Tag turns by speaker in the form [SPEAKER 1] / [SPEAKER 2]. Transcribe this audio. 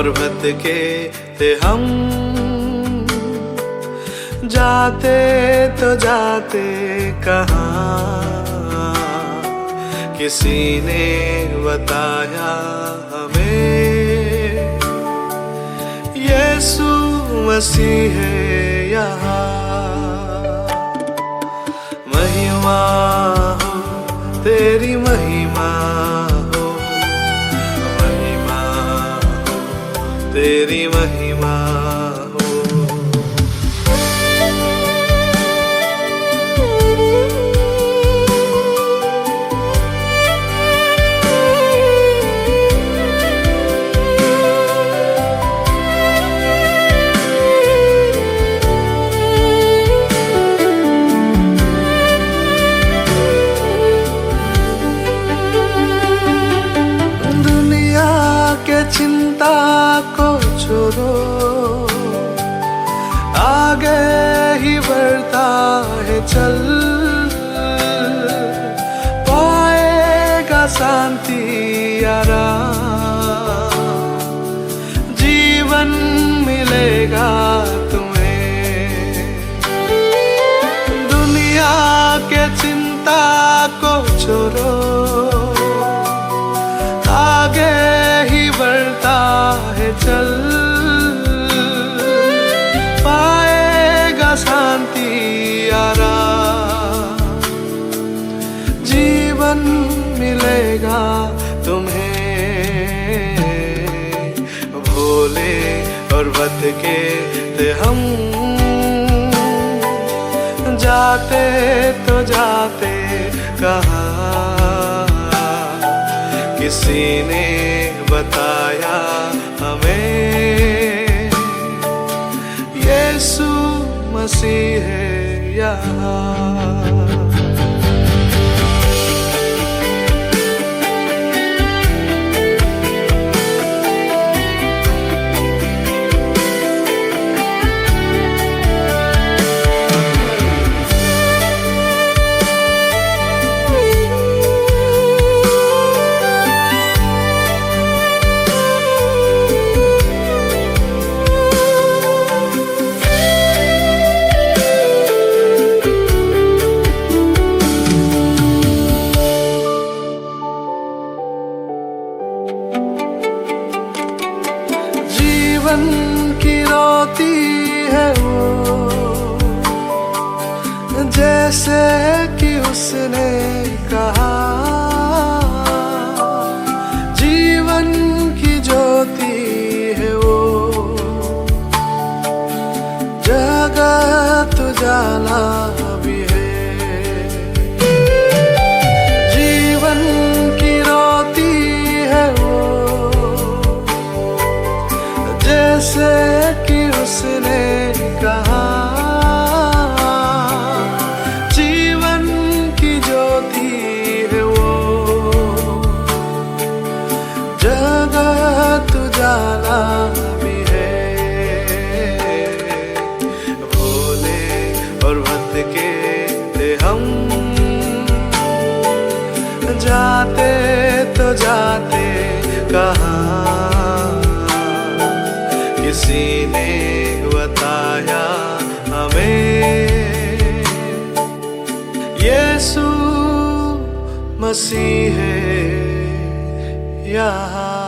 [SPEAKER 1] और भटके थे हम, जाते तो जाते कहाँ, किसी ने बताया हमें यीशु मसीह है यहाँ। महिमा हो तेरी महिमा हो, महिमा हो तेरी महिमा हो। चिंता को छोड़ो, आगे ही बढ़ता है चल, पाएगा शांति आराम, जीवन मिलेगा तुम्हें। दुनिया के चिंता को छोड़ो, आगे बढ़ता है चल, पाएगा शांति आराम, जीवन मिलेगा तुम्हें। भोले और भटके थे हम, जाते तो जाते कहाँ, किसी ने बताया हमें यीशु मसीह है यहाँ। जीवन की रोती है वो, जैसे कि उसने कहा, जीवन की ज्योति है वो, जगत उजाला भी है। जीवन की रोती है वो, जैसे कि उसने कहा, जीवन की ज्योति है वो, जगत उजाला भी है। भोले और भटके थे हम, जाते तो जाते कहाँ, किसी ने बताया हमें यीशु मसीह है यहाँ।